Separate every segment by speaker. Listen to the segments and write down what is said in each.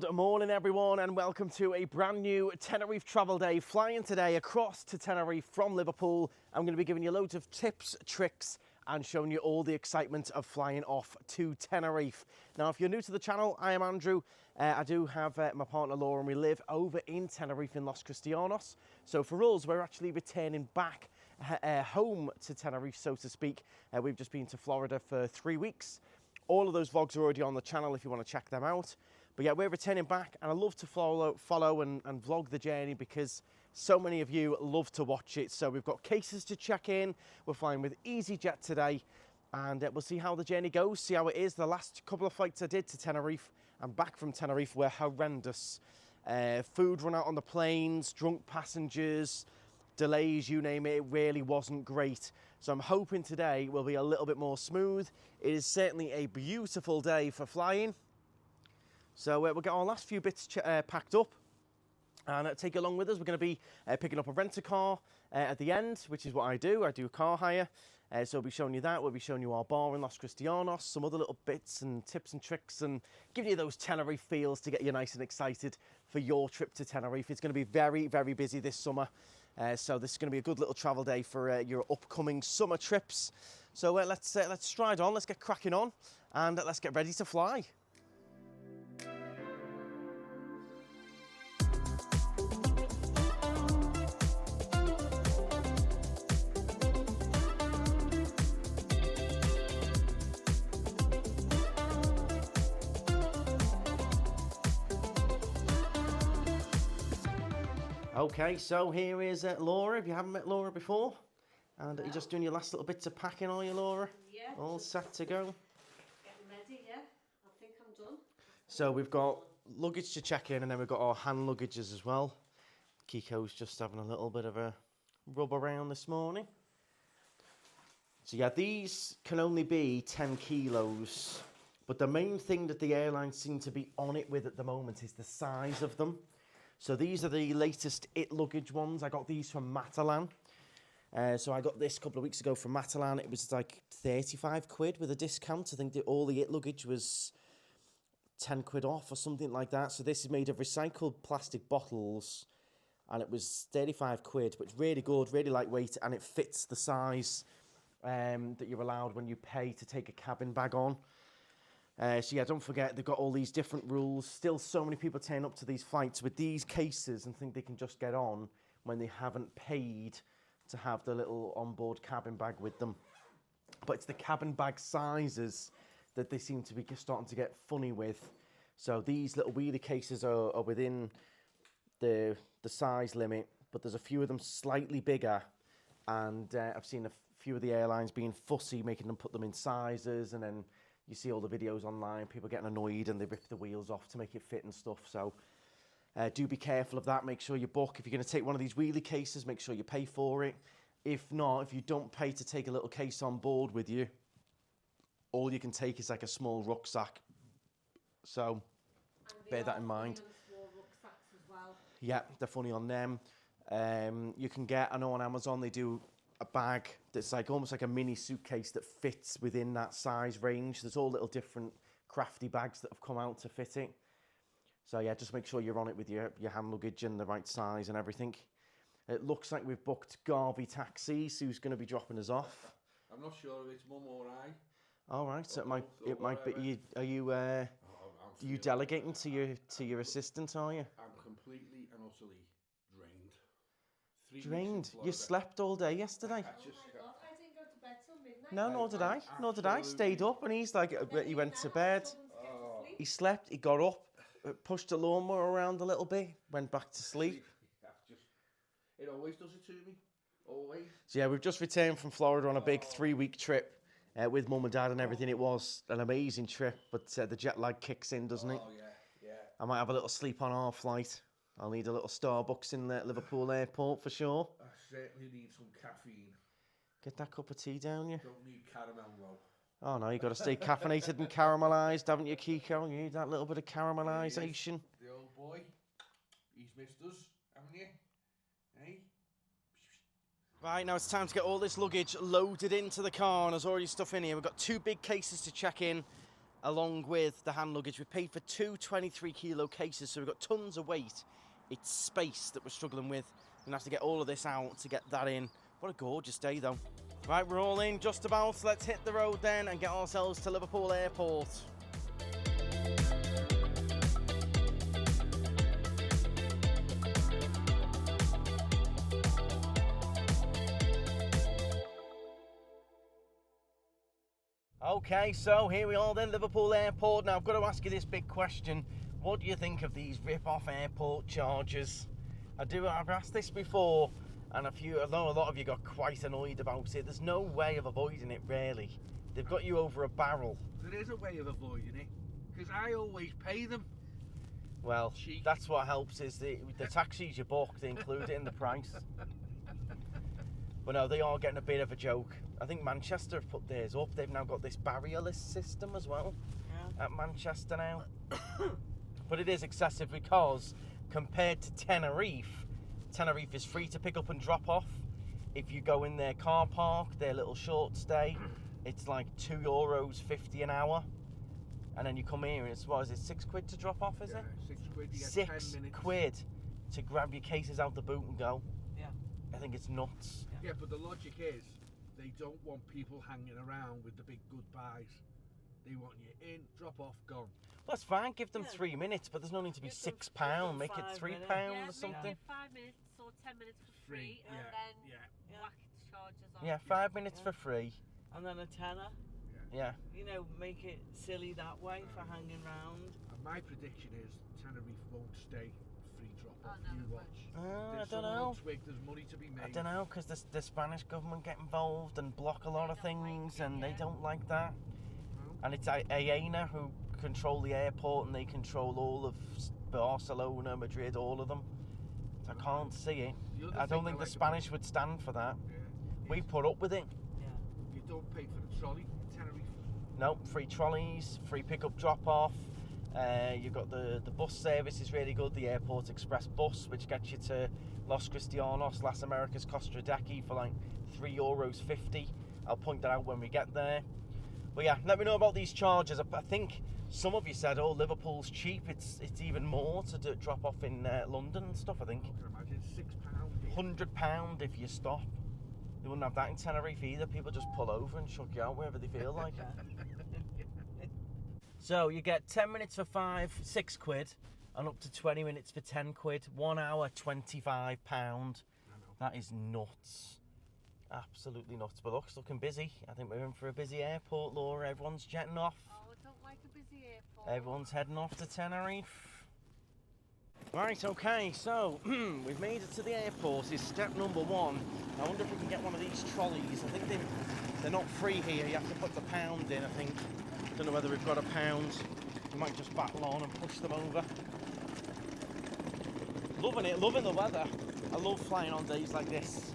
Speaker 1: Good morning everyone and welcome to a brand new Tenerife travel day. Flying today across to Tenerife from Liverpool. I'm going to be giving you loads of tips, tricks and showing you all the excitement of flying off to Tenerife. Now if you're new to the channel, I am Andrew. I do have my partner Laura and we live over in Tenerife in Los Cristianos. So for us, we're actually returning back home to Tenerife, so to speak. We've just been to Florida for 3 weeks. All of those vlogs are already on the channel if you want to check them out. But yeah, we're returning back and I love to follow and vlog the journey because so many of you love to watch it. So we've got cases to check in. We're flying with EasyJet today and we'll see how the journey goes, see how it is. The last couple of flights I did to Tenerife and back from Tenerife were horrendous. Food run out on the planes, drunk passengers, delays, you name it, it really wasn't great. So I'm hoping today will be a little bit more smooth. It is certainly a beautiful day for flying. So we'll get our last few bits packed up and take it along with us. We're going to be picking up a rent-a-car at the end, which is what I do. I do car hire. So we'll be showing you that. We'll be showing you our bar in Los Cristianos, some other little bits and tips and tricks and giving you those Tenerife feels to get you nice and excited for your trip to Tenerife. It's going to be very, very busy this summer. So this is going to be a good little travel day for your upcoming summer trips. So let's stride on, let's get cracking on and let's get ready to fly. Okay, so here is Laura, if you haven't met Laura before. And you're just doing your last little bits of packing, are you, Laura?
Speaker 2: Yeah.
Speaker 1: All set to go?
Speaker 2: Getting ready, yeah. I think I'm done.
Speaker 1: So we've got luggage to check in and then we've got our hand luggages as well. Kiko's just having a little bit of a rub around this morning. So yeah, these can only be 10 kilos. But the main thing that the airlines seem to be on it with at the moment is the size of them. So these are the latest IT luggage ones. I got these from Matalan. So I got this a couple of weeks ago from Matalan. It was like 35 quid with a discount. I think that all the IT luggage was 10 quid off or something like that. So this is made of recycled plastic bottles and it was 35 quid, but it's really good, really lightweight, and it fits the size that you're allowed when you pay to take a cabin bag on. So yeah, don't forget, they've got all these different rules. Still so many people turn up to these flights with these cases and think they can just get on when they haven't paid to have the little onboard cabin bag with them. But it's the cabin bag sizes that they seem to be starting to get funny with. So these little wheelie cases are within the size limit, but there's a few of them slightly bigger. And I've seen a few of the airlines being fussy, making them put them in sizes, and then you see all the videos online, people getting annoyed and they rip the wheels off to make it fit and stuff. So do be careful of that. Make sure you book. If you're going to take one of these wheelie cases, make sure you pay for it. If not, if you don't pay to take a little case on board with you, all you can take is like a small rucksack. So bear that in mind.
Speaker 2: Small rucksacks as well.
Speaker 1: Yeah, they're funny on them. You can get, I know on Amazon they do a bag that's like almost like a mini suitcase that fits within that size range. There's all little different crafty bags that have come out to fit it. So yeah, just make sure you're on it with your hand luggage and the right size and everything. It looks like we've booked Garvey Taxis, who's going to be dropping us off.
Speaker 3: I'm not sure if it's mum or I.
Speaker 1: All right, so it might be. Are you delegating to your assistant? Are you?
Speaker 3: I'm completely and utterly drained.
Speaker 1: Drained? You slept all day yesterday.
Speaker 2: Oh my God, I didn't go to bed till midnight.
Speaker 1: No, nor did I. Nor did I. Stayed up, and he's like, he went to bed. He slept. He got up, pushed the lawnmower around a little bit, went back to sleep.
Speaker 3: It always does it to me. Always.
Speaker 1: So yeah, we've just returned from Florida on a big 3-week trip with mum and dad and everything. It was an amazing trip, but the jet lag kicks in, doesn't it?
Speaker 3: Oh yeah, yeah.
Speaker 1: I might have a little sleep on our flight. I'll need a little Starbucks in the Liverpool Airport for sure.
Speaker 3: I certainly need some caffeine.
Speaker 1: Get that cup of tea down, you.
Speaker 3: Don't need caramel though.
Speaker 1: Oh no, you've got to stay caffeinated and caramelised, haven't you, Kiko? You need that little bit of caramelisation.
Speaker 3: The old boy. He's missed us, haven't you? Hey?
Speaker 1: Right, now it's time to get all this luggage loaded into the car, and there's already stuff in here. We've got 2 big cases to check in, along with the hand luggage. We paid for two 23-kilo cases, so we've got tons of weight. It's space that we're struggling with. We're gonna have to get all of this out to get that in. What a gorgeous day, though. Right, we're all in just about. Let's hit the road then and get ourselves to Liverpool Airport. Okay, so here we are then, Liverpool Airport. Now I've got to ask you this big question. What do you think of these rip-off airport charges? I've asked this before, and I know a lot of you got quite annoyed about it. There's no way of avoiding it, really. They've got you over a barrel.
Speaker 3: There is a way of avoiding it, because I always pay them.
Speaker 1: Well,
Speaker 3: Cheek.
Speaker 1: that's what helps, is the taxis you book, they include it in the price. But no, they are getting a bit of a joke. I think Manchester have put theirs up. They've now got this barrierless system as well at Manchester now. But it is excessive because compared to Tenerife is free to pick up and drop off. If you go in their car park, their little short stay, it's like €2.50 an hour. And then you come here and it's, what is it, £6 to drop off, is it?
Speaker 3: £6, you get
Speaker 1: 6
Speaker 3: 10 minutes.
Speaker 1: quid to grab your cases out the boot and go.
Speaker 4: Yeah.
Speaker 1: I think it's nuts.
Speaker 3: Yeah, but the logic is they don't want people hanging around with the big goodbyes. They want you in, drop off, gone.
Speaker 1: Well, that's fine, give them
Speaker 4: Yeah.
Speaker 1: 3 minutes, but there's no need to be
Speaker 4: Give them-
Speaker 1: £6.
Speaker 4: give them
Speaker 1: Make it
Speaker 4: 5
Speaker 1: £3
Speaker 4: minutes.
Speaker 2: Yeah,
Speaker 1: or
Speaker 2: make
Speaker 1: something.
Speaker 2: it 5 minutes or 10 minutes for free, and
Speaker 3: yeah,
Speaker 2: then
Speaker 3: yeah.
Speaker 2: whack charges on.
Speaker 1: Yeah, 5 minutes for free.
Speaker 4: And then a tenner.
Speaker 1: Yeah.
Speaker 4: You know, make it silly that way for hanging round.
Speaker 3: And my prediction is Tenerife won't stay free drop off.
Speaker 2: Oh, no,
Speaker 3: You
Speaker 2: it
Speaker 3: watch.
Speaker 1: I
Speaker 3: There's
Speaker 1: don't
Speaker 3: someone
Speaker 1: know.
Speaker 3: on Twig, there's money to be made.
Speaker 1: I don't know, because the Spanish government get involved and block a lot of
Speaker 2: They don't like
Speaker 1: things,
Speaker 2: it,
Speaker 1: and they
Speaker 2: yeah.
Speaker 1: don't like that.
Speaker 3: No?
Speaker 1: And it's AENA who control the airport, and they control all of Barcelona, Madrid, all of them. So I can't see it.
Speaker 3: The other
Speaker 1: I don't
Speaker 3: thing
Speaker 1: think the
Speaker 3: like
Speaker 1: Spanish would stand for that.
Speaker 3: Yeah,
Speaker 1: We
Speaker 3: is
Speaker 1: put up with it.
Speaker 4: Yeah.
Speaker 3: you don't pay for the trolley in Tenerife.
Speaker 1: No, free trolleys, free pick-up, drop-off. You've got the bus service is really good. The Airport Express bus, which gets you to Los Cristianos, Las Americas, Costa Rica for like €3.50. I'll point that out when we get there. But yeah, let me know about these charges. I think some of you said, oh, Liverpool's cheap. It's even more to drop off in London and stuff, I think.
Speaker 3: I can imagine £6 here.
Speaker 1: £100 if you stop. They wouldn't have that in Tenerife either. People just pull over and chuck you out wherever they feel like. So you get 10 minutes for £6, and up to 20 minutes for £10. 1 hour, £25. That is nuts. Absolutely nuts. But look, it's looking busy. I think we're in for a busy airport, Laura. Everyone's jetting off.
Speaker 2: Oh, I don't like a busy airport.
Speaker 1: Everyone's heading off to Tenerife. Right, okay, so we've made it to the airport. Is step number one. I wonder if we can get one of these trolleys. I think they're not free here. You have to put the pound in, I think. Don't know whether we've got a pound. We might just battle on and push them over. Loving it, loving the weather. I love flying on days like this.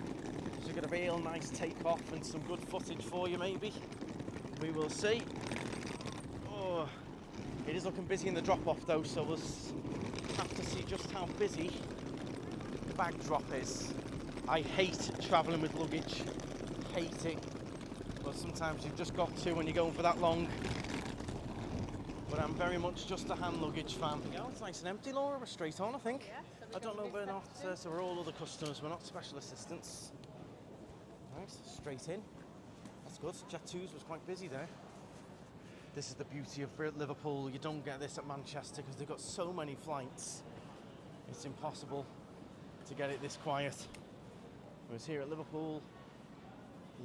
Speaker 1: So you get a real nice takeoff and some good footage for you, maybe. We will see. Oh, it is looking busy in the drop-off though, so we'll have to see just how busy the bag drop is. I hate travelling with luggage. Hate it. But sometimes you've just got to when you're going for that long. But I'm very much just a hand luggage fan. Yeah, it's nice and empty, Laura. We're straight on, I think.
Speaker 2: Yeah, so we
Speaker 1: I don't know,
Speaker 2: miss
Speaker 1: we're
Speaker 2: that
Speaker 1: not,
Speaker 2: too.
Speaker 1: so we're all other customers, we're not special assistants. Right, straight in. That's good. Jet2's was quite busy there. This is the beauty of Liverpool. You don't get this at Manchester because they've got so many flights. It's impossible to get it this quiet. Whereas here at Liverpool,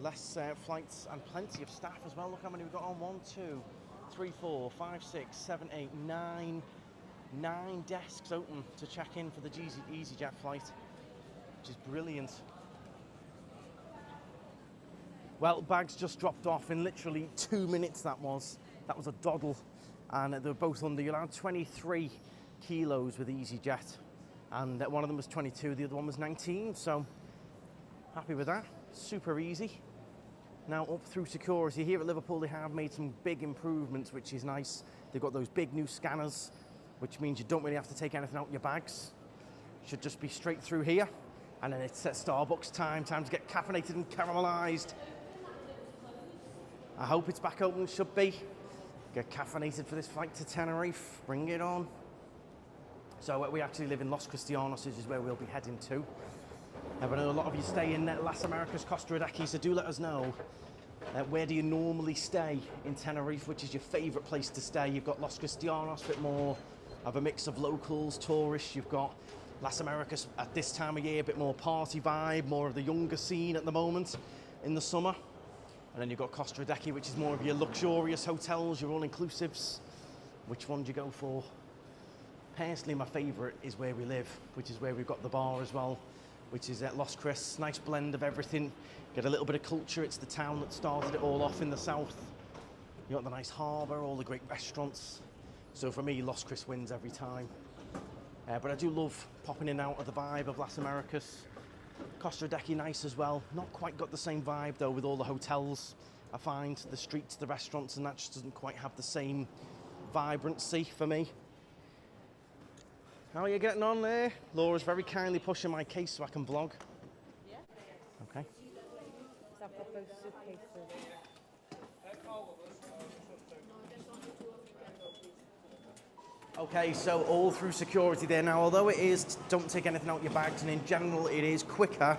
Speaker 1: less flights and plenty of staff as well. Look how many we've got on. 1, 2, 3, 4, 5, 6, 7, 8, 9. 9 desks open to check in for the EasyJet flight, which is brilliant. Well, bags just dropped off in literally 2 minutes. That was a doddle, and they were both under. You're allowed 23 kilos with EasyJet, and one of them was 22, the other one was 19. So happy with that. Super easy. Now up through security. Here at Liverpool, they have made some big improvements, which is nice. They've got those big new scanners, which means you don't really have to take anything out of your bags. Should just be straight through here. And then it's Starbucks time to get caffeinated and caramelised. I hope it's back open, should be. Get caffeinated for this flight to Tenerife. Bring it on. So we actually live in Los Cristianos, which is where we'll be heading to. But I know a lot of you stay in Las Americas, Costa Rica, so do let us know. Where do you normally stay in Tenerife? Which is your favourite place to stay? You've got Los Cristianos, a bit more of a mix of locals, tourists. You've got Las Americas at this time of year, a bit more party vibe, more of the younger scene at the moment in the summer. And then you've got Costa Rica, which is more of your luxurious hotels, your all-inclusives. Which one do you go for? Personally, my favourite is where we live, which is where we've got the bar as well, which is at Los Cris. Nice blend of everything. Get a little bit of culture. It's the town that started it all off in the south. You got the nice harbour, all the great restaurants. So for me, Los Cris wins every time. But I do love popping in and out of the vibe of Las Americas. Costa Rica nice as well. Not quite got the same vibe though with all the hotels. I find the streets, the restaurants, and that just doesn't quite have the same vibrancy for me. How are you getting on there? Laura's very kindly pushing my case so I can vlog.
Speaker 2: Yeah.
Speaker 1: Okay.
Speaker 2: I've got both suitcases.
Speaker 1: Okay, so all through security there. Now, although it is, don't take anything out your bags, and in general it is quicker,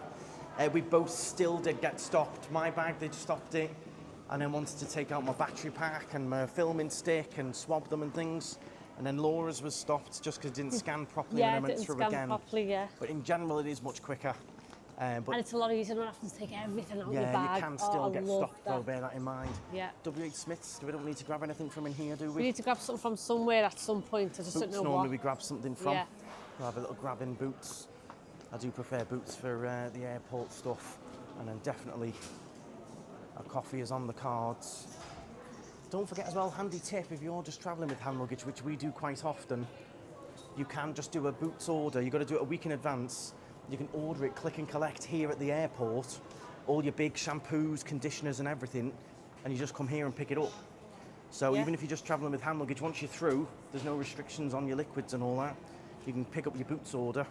Speaker 1: we both still did get stopped. My bag, they stopped it, and then wanted to take out my battery pack and my filming stick and swab them and things. And then Laura's was stopped just because it didn't scan properly
Speaker 2: Yeah,
Speaker 1: and I
Speaker 2: it
Speaker 1: went
Speaker 2: didn't
Speaker 1: through
Speaker 2: scan
Speaker 1: again.
Speaker 2: properly, yeah.
Speaker 1: But in general, it is much quicker.
Speaker 2: And it's a lot easier, you don't have to take everything out
Speaker 1: yeah,
Speaker 2: your bag.
Speaker 1: you can still
Speaker 2: I
Speaker 1: get
Speaker 2: love
Speaker 1: stopped though,
Speaker 2: that.
Speaker 1: bear that in mind.
Speaker 2: Yeah.
Speaker 1: W.H. Smith's, we don't need to grab anything from in here, do
Speaker 2: We
Speaker 1: we?
Speaker 2: need to grab something from somewhere at some point, I just
Speaker 1: Boots
Speaker 2: don't know
Speaker 1: normally
Speaker 2: what.
Speaker 1: we grab something from.
Speaker 2: Yeah.
Speaker 1: We'll have a little grab in Boots. I do prefer Boots for the airport stuff. And then definitely a coffee is on the cards. Don't forget as well, handy tip, if you're just travelling with hand luggage, which we do quite often, you can just do a Boots order. You've got to do it a week in advance. You can order it, click and collect here at the airport, all your big shampoos, conditioners and everything, and you just come here and pick it up. So
Speaker 2: Yeah.
Speaker 1: even if you're just travelling with hand luggage, once you're through, there's no restrictions on your liquids and all that. You can pick up your Boots order,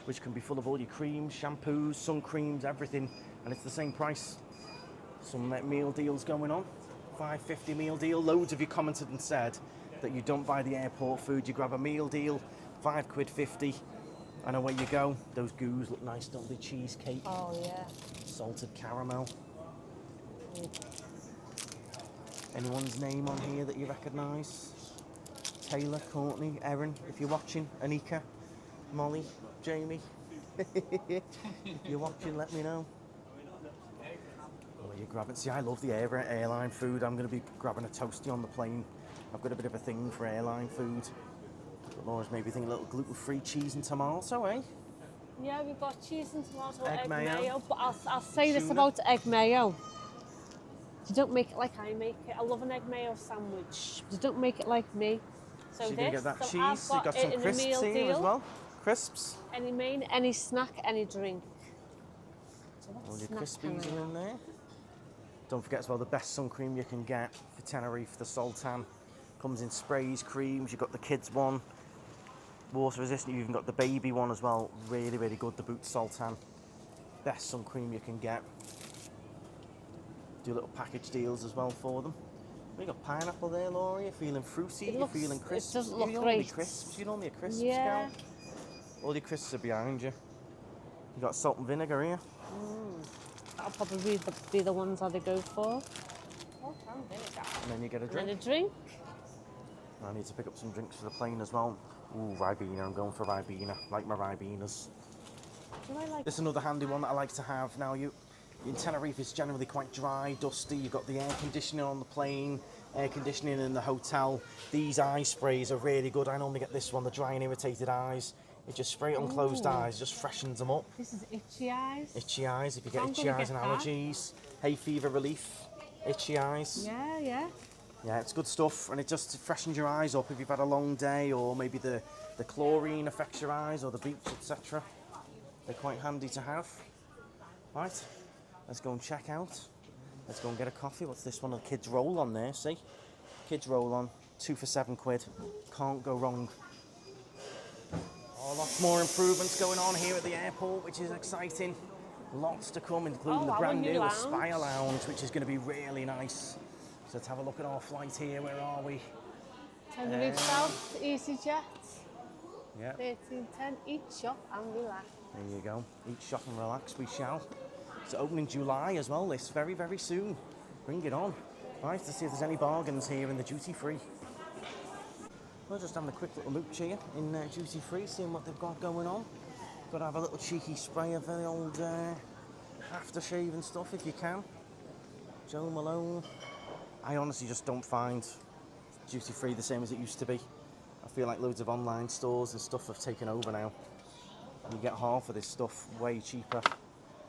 Speaker 1: which can be full of all your creams, shampoos, sun creams, everything, and it's the same price. Some meal deals going on, $5.50 meal deal. Loads of you commented and said that you don't buy the airport food, you grab a meal deal, £5.50, and away you go. Those goos look nice, don't they? Cheesecake,
Speaker 2: Oh, yeah.
Speaker 1: salted caramel. Anyone's name on here that you recognise? Taylor, Courtney, Erin, if you're watching, Anika, Molly, Jamie. If you're watching, let me know. Well, you grab it. See, I love the airline food. I'm going to be grabbing a toastie on the plane. I've got a bit of a thing for airline food. But Laura's maybe thinking a little gluten-free cheese and tomato, eh?
Speaker 2: Yeah, we've got cheese and tomato,
Speaker 1: Egg
Speaker 2: egg
Speaker 1: mayo.
Speaker 2: mayo. But I'll say this
Speaker 1: Tuna.
Speaker 2: about egg mayo. You don't make it like I make it. I love an egg mayo sandwich. You don't make it like me. So
Speaker 1: you're going to get that
Speaker 2: so
Speaker 1: cheese.
Speaker 2: I've
Speaker 1: You've got some
Speaker 2: it in a
Speaker 1: crisps
Speaker 2: meal
Speaker 1: here
Speaker 2: deal.
Speaker 1: as well. Crisps.
Speaker 2: Any main, any snack, any drink. So what
Speaker 1: All your
Speaker 2: snack
Speaker 1: crispies
Speaker 2: can I
Speaker 1: are in there. Don't forget as well, the best sun cream you can get for Tenerife, the Sultan. Comes in sprays, creams. You've got the kids one, water resistant. You've even got the baby one as well. Really, really good. The Boots Sultan. Best sun cream you can get. Do little package deals as well for them. We got pineapple there, Laura. You're feeling fruity. You're feeling crisps.
Speaker 2: It doesn't look
Speaker 1: you normally
Speaker 2: great.
Speaker 1: crisps. You're normally a crisps
Speaker 2: Yeah.
Speaker 1: gal. All your crisps are behind you. You got salt and vinegar here.
Speaker 2: That'll probably be the ones that I go for. Oh, and vinegar.
Speaker 1: And then you get a
Speaker 2: And
Speaker 1: drink.
Speaker 2: then a drink.
Speaker 1: I need to pick up some drinks for the plane as well. Ooh, Ribena. I'm going for Ribena. Like my Ribenas.
Speaker 2: Do I like?
Speaker 1: This is another handy one that I like to have. Now, in Tenerife, it's generally quite dry, dusty. You've got the air conditioning on the plane, air conditioning in the hotel. These eye sprays are really good. I normally get this one, the dry and irritated eyes. You just spray it on closed eyes, just freshens them up.
Speaker 2: This is itchy eyes.
Speaker 1: Itchy eyes, if you get
Speaker 2: I'm
Speaker 1: itchy
Speaker 2: gonna
Speaker 1: eyes
Speaker 2: get
Speaker 1: and
Speaker 2: that.
Speaker 1: allergies. Hay fever relief, itchy eyes.
Speaker 2: Yeah, yeah.
Speaker 1: Yeah, it's good stuff, and it just freshens your eyes up if you've had a long day, or maybe the chlorine affects your eyes, or the beach, etc. They're quite handy to have. Right, let's go and check out. Let's go and get a coffee. What's this one? A kids roll on there, see? Kids roll on, 2 for £7. Can't go wrong. Oh, lots more improvements going on here at the airport, which is exciting. Lots to come, including the
Speaker 2: our
Speaker 1: brand
Speaker 2: new
Speaker 1: new
Speaker 2: lounge.
Speaker 1: Aspire Lounge, which is going to be really nice. So let's have a look at our flight here. Where are we?
Speaker 2: Tenerife South, EasyJet.
Speaker 1: Yeah.
Speaker 2: 1310, eat, shop and relax.
Speaker 1: There you go. Eat, shop and relax, we shall. It's opening July as well, this very, very soon. Bring it on. Nice to see if there's any bargains here in the duty free. We're just having a quick little mooch here in duty free, seeing what they've got going on. Got to have a little cheeky spray of the old aftershave and stuff if you can. Joe Malone. I honestly just don't find duty free the same as it used to be. I feel like loads of online stores and stuff have taken over now. And you get half of this stuff way cheaper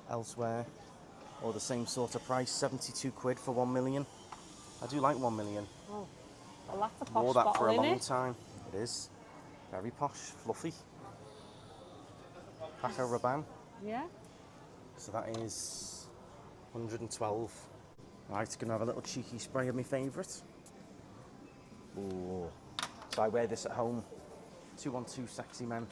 Speaker 1: elsewhere, or the same sort of price, 72 quid for 1 million. I do like 1 million.
Speaker 2: Oh, well, that's a posh
Speaker 1: Wore that for a
Speaker 2: bottle,
Speaker 1: long
Speaker 2: innit?
Speaker 1: time. It is. Very posh, fluffy. Paco Rabanne.
Speaker 2: Yeah.
Speaker 1: So that is 112. Right, gonna have a little cheeky spray of my favourite. Ooh. So I wear this at home. 212 Sexy Men.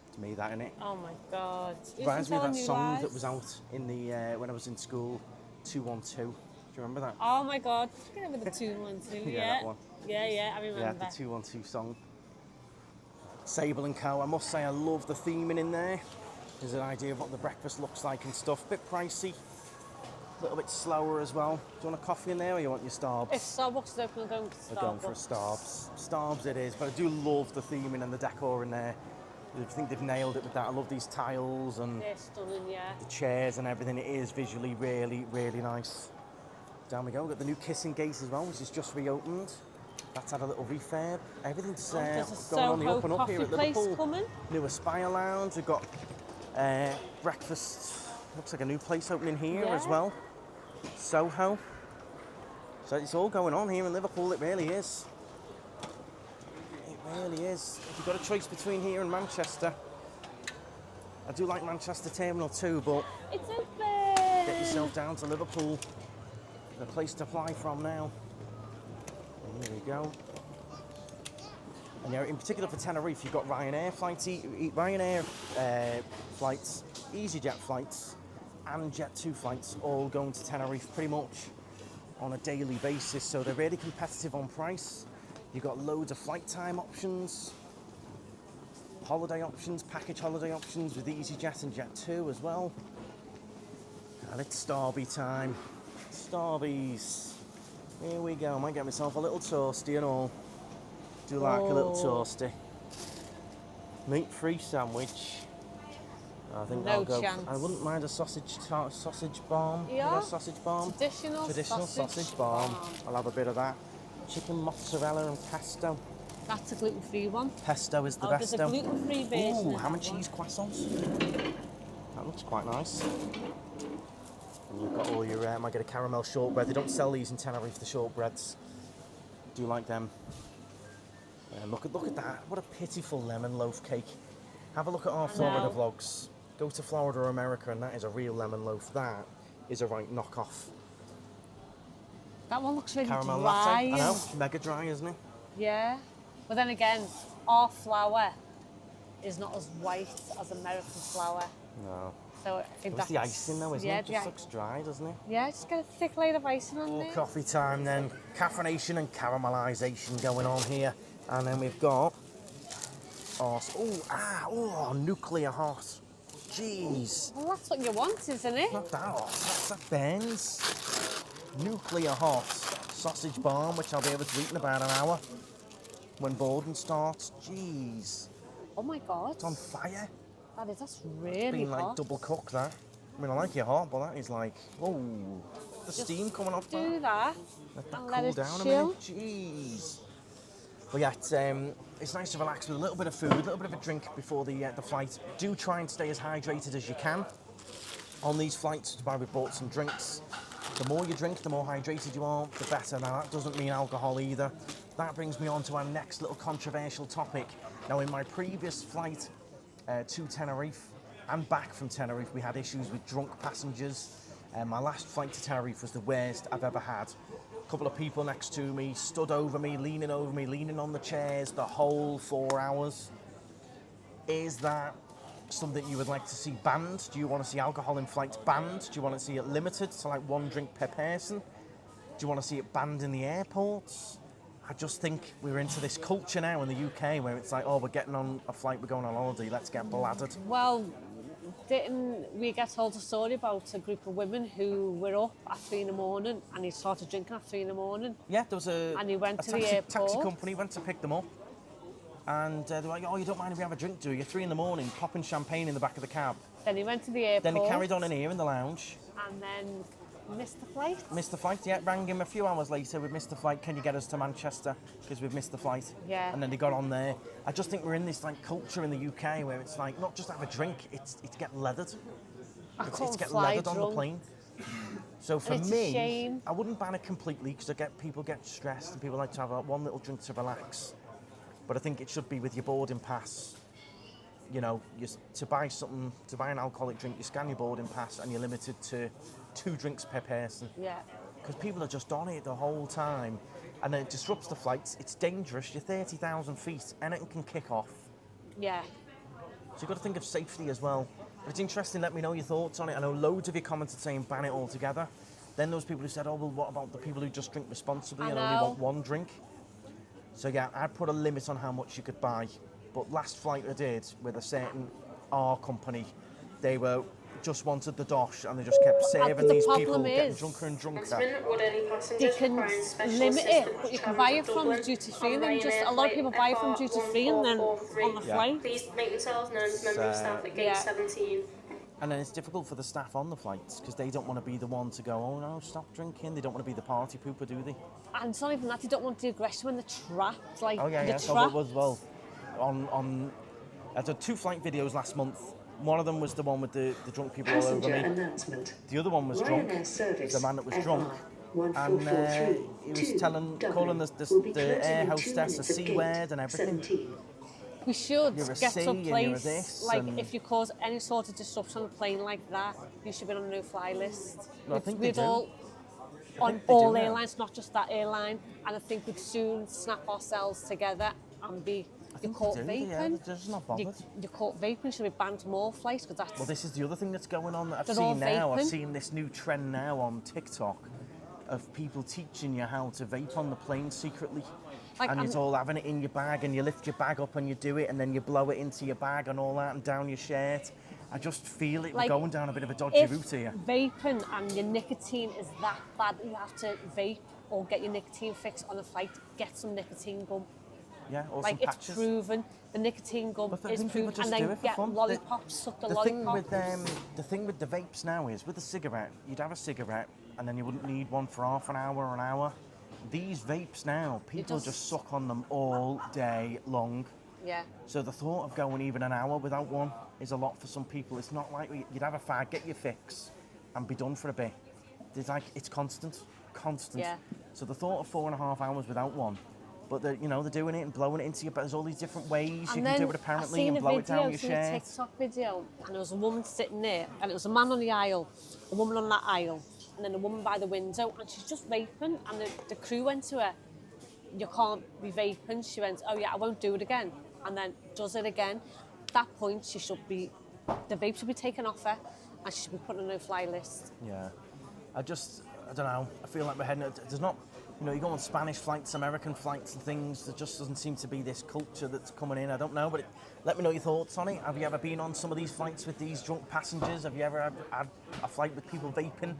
Speaker 1: It's me, that, innit?
Speaker 2: Oh my God.
Speaker 1: Reminds me of that
Speaker 2: Isn't
Speaker 1: song
Speaker 2: telling you
Speaker 1: that was out in the when I was in school, 212. Do you remember that?
Speaker 2: Oh my God. Get over the 212.
Speaker 1: Yeah,
Speaker 2: Yeah.
Speaker 1: that one.
Speaker 2: Yeah, I remember.
Speaker 1: Yeah, the 212 song. Sable and Co. I must say I love the theming in there. There's an idea of what the breakfast looks like and stuff. Bit pricey. A little bit slower as well. Do you want a coffee in there or you want your Starbs?
Speaker 2: If Starbucks is open, I'm going for Starbucks.
Speaker 1: We're going for a Starbs. Starbs it is, but I do love the theming and the decor in there. I think they've nailed it with that. I love these tiles and
Speaker 2: They're stunning, yeah.
Speaker 1: the chairs and everything. It is visually really, really nice. Down we go. We've got the new Kissing Gate as well, which is just reopened. That's had a little refurb. Everything's
Speaker 2: There's a
Speaker 1: going on the
Speaker 2: Soho
Speaker 1: up and up
Speaker 2: coffee
Speaker 1: here at
Speaker 2: place
Speaker 1: Liverpool.
Speaker 2: coming.
Speaker 1: New Aspire Lounge. We've got breakfast. Looks like a new place opening here as
Speaker 2: Yeah.
Speaker 1: well. Soho. So it's all going on here in Liverpool. It really is. It really is. If you've got a choice between here and Manchester, I do like Manchester Terminal too, but
Speaker 2: It's open.
Speaker 1: get yourself down to Liverpool. The place to fly from now. And here we go. And yeah, in particular for Tenerife, you've got Ryanair flights, flights, EasyJet flights, and Jet2 flights all going to Tenerife pretty much on a daily basis. So they're really competitive on price. You've got loads of flight time options, holiday options, package holiday options with EasyJet and Jet2 as well. And it's Starby time. Starbies. Here we go. I might get myself a little toasty and all. Do like a little toasty. Meat-free sandwich. I think
Speaker 2: No
Speaker 1: I'll go.
Speaker 2: chance.
Speaker 1: I wouldn't mind a sausage bomb.
Speaker 2: Yeah.
Speaker 1: Sausage bomb.
Speaker 2: Traditional
Speaker 1: sausage bomb. I'll have a bit of that. Chicken mozzarella and pesto.
Speaker 2: That's a gluten-free one.
Speaker 1: Pesto is the
Speaker 2: There's
Speaker 1: best.
Speaker 2: a gluten-free version.
Speaker 1: Ooh,
Speaker 2: of
Speaker 1: ham and
Speaker 2: that one.
Speaker 1: cheese croissants. That looks quite nice. And you've got all your, I get a caramel shortbread. They don't sell these in Tenerife, the shortbreads. Do you like them? Look at that. What a pitiful lemon loaf cake. Have a look at our Florida vlogs. Go to Florida or America and that is a real lemon loaf. That is a right knockoff.
Speaker 2: That one looks really
Speaker 1: Caramel
Speaker 2: dry.
Speaker 1: latte. I know, mega dry, isn't it?
Speaker 2: Yeah. But then again, our flour is not as white as American flour.
Speaker 1: No.
Speaker 2: So I think
Speaker 1: It's
Speaker 2: that's
Speaker 1: the icing though, isn't
Speaker 2: yeah,
Speaker 1: it? Just looks dry, doesn't it?
Speaker 2: Yeah, just get a thick layer of icing on there.
Speaker 1: Coffee time then. Caffeination and caramelisation going on here. And then we've got nuclear hot. Jeez.
Speaker 2: Well, that's what you want, isn't it?
Speaker 1: Not that hot. That burns. Nuclear hot sausage bomb, which I'll be able to eat in about an hour when boarding starts. Jeez.
Speaker 2: Oh my God.
Speaker 1: It's on fire.
Speaker 2: That's really
Speaker 1: Been like
Speaker 2: hot.
Speaker 1: double cooked that. I mean, I like it hot, but that is like, oh, the steam coming off
Speaker 2: Do
Speaker 1: that.
Speaker 2: that.
Speaker 1: Let that
Speaker 2: and
Speaker 1: cool
Speaker 2: let it
Speaker 1: down a
Speaker 2: chill.
Speaker 1: minute. Jeez. Well, yeah, it's nice to relax with a little bit of food, a little bit of a drink before the flight. Do try and stay as hydrated as you can on these flights. That's why we bought some drinks. The more you drink, the more hydrated you are, the better. Now, that doesn't mean alcohol either. That brings me on to our next little controversial topic. Now, in my previous flight to Tenerife and back from Tenerife, we had issues with drunk passengers. My last flight to Tenerife was the worst I've ever had. A couple of people next to me, stood over me, leaning on the chairs the whole 4 hours. Is that something you would like to see banned? Do you want to see alcohol in flights banned? Do you want to see it limited to like 1 drink per person? Do you want to see it banned in the airports? I just think we're into this culture now in the UK where it's like, oh, we're getting on a flight, we're going on holiday, let's get bladdered.
Speaker 2: Well, didn't we get told a story about a group of women who were up at 3 in the morning and he started drinking at 3 in the morning?
Speaker 1: Yeah, there was
Speaker 2: And he went
Speaker 1: a
Speaker 2: to the
Speaker 1: taxi
Speaker 2: airport.
Speaker 1: company went to pick them up. And they were like, oh, you don't mind if we have a drink, do you? 3 in the morning, popping champagne in the back of the cab.
Speaker 2: Then he went to the airport.
Speaker 1: Then he carried on in here in the lounge.
Speaker 2: And then missed the flight.
Speaker 1: Missed the flight, yeah. Rang him a few hours later, we've missed the flight, can you get us to Manchester? Because we've missed the flight.
Speaker 2: Yeah.
Speaker 1: And then they got on there. I just think we're in this like culture in the UK where it's like, not just have a drink, it's get leathered. It's get leathered on the plane. So for
Speaker 2: it's a
Speaker 1: me,
Speaker 2: shame.
Speaker 1: I wouldn't ban it completely because people get stressed and people like to have one little drink to relax. But I think it should be with your boarding pass. You know, to buy an alcoholic drink, you scan your boarding pass and you're limited to 2 drinks per person.
Speaker 2: Yeah.
Speaker 1: Because people are just on it the whole time. And then it disrupts the flights. It's dangerous. You're 30,000 feet. Anything can kick off.
Speaker 2: Yeah.
Speaker 1: So you've got to think of safety as well. But it's interesting, let me know your thoughts on it. I know loads of you commented saying ban it altogether. Then there was people who said, oh, well, what about the people who just drink responsibly and only want 1 drink? So yeah, I'd put a limit on how much you could buy. But last flight I did with a certain R company, they just wanted the dosh and they just kept serving these people getting drunker and drunker.
Speaker 2: They can limit it, but you can buy it from duty free and then just a lot of people buy it from duty free and then on the flight.
Speaker 5: Please make themselves known to member of staff at gate 17.
Speaker 1: And then it's difficult for the staff on the flights because they don't want to be the one to go, oh no, stop drinking. They don't want to be the party pooper, do they?
Speaker 2: And it's not even that, they don't want the aggression when they're trapped. Like,
Speaker 1: oh yeah,
Speaker 2: they're
Speaker 1: yeah. So well, I did 2 flight videos last month. One of them was the one with the drunk people all over me.
Speaker 6: Announcement.
Speaker 1: The other one was drunk. The man that was drunk. And he was calling the air hostess a C word and everything.
Speaker 2: We should
Speaker 1: You're a
Speaker 2: get
Speaker 1: C
Speaker 2: to a
Speaker 1: and you're a
Speaker 2: place,
Speaker 1: this
Speaker 2: like
Speaker 1: and-
Speaker 2: if you cause any sort of disruption on a plane like that, you should be on a no-fly list.
Speaker 1: Well, I think they
Speaker 2: We'd
Speaker 1: do.
Speaker 2: all, on
Speaker 1: they
Speaker 2: all
Speaker 1: do now.
Speaker 2: airlines, not just that airline, and I think we'd soon snap ourselves together and be, you're caught
Speaker 1: Yeah,
Speaker 2: vaping.
Speaker 1: they're just not bothered.
Speaker 2: You're caught vaping, should be banned from all flights, because that's...
Speaker 1: Well, this is the other thing that's going on that I've
Speaker 2: They're all
Speaker 1: seen now. I've
Speaker 2: vaping.
Speaker 1: seen this new trend now on TikTok of people teaching you how to vape on the plane secretly.
Speaker 2: Like,
Speaker 1: And you're all having it in your bag and you lift your bag up and you do it and then you blow it into your bag and all that and down your shirt. I just feel it,
Speaker 2: Like,
Speaker 1: we're going down a bit of a dodgy
Speaker 2: if
Speaker 1: route here.
Speaker 2: vaping and your nicotine is that bad that you have to vape or get your nicotine fix on a flight, get some nicotine gum.
Speaker 1: Yeah, or
Speaker 2: Like,
Speaker 1: some
Speaker 2: it's
Speaker 1: patches.
Speaker 2: proven, the nicotine gum
Speaker 1: But I
Speaker 2: is
Speaker 1: think people
Speaker 2: proven,
Speaker 1: just
Speaker 2: and
Speaker 1: do
Speaker 2: then
Speaker 1: it for
Speaker 2: get
Speaker 1: fun.
Speaker 2: lollipops, suck the
Speaker 1: thing
Speaker 2: lollipop.
Speaker 1: the thing with the vapes now is with a cigarette, you'd have a cigarette and then you wouldn't need one for half an hour or an hour. These vapes now, people just suck on them all day long.
Speaker 2: Yeah.
Speaker 1: So the thought of going even an hour without one is a lot for some people. It's not like you'd have a fag, get your fix, and be done for a bit. It's constant.
Speaker 2: Yeah.
Speaker 1: So the thought of 4.5 hours without one, but they're doing it and blowing it into your. There's all these different ways you can do it apparently and blow it down your
Speaker 2: I seen
Speaker 1: shirt.
Speaker 2: a TikTok video, and there was a woman sitting there, and it was a man on the aisle, a woman on that aisle, and then a woman by the window, and she's just vaping, and the crew went to her, you can't be vaping. She went, oh yeah, I won't do it again, and then does it again. At that point, the vape should be taken off her, and she should be put on a no-fly list.
Speaker 1: Yeah, I don't know. I feel like we're heading. There's not, you go on Spanish flights, American flights, and things. There just doesn't seem to be this culture that's coming in. I don't know, but let me know your thoughts on it. Have you ever been on some of these flights with these drunk passengers? Have you ever had a flight with people vaping?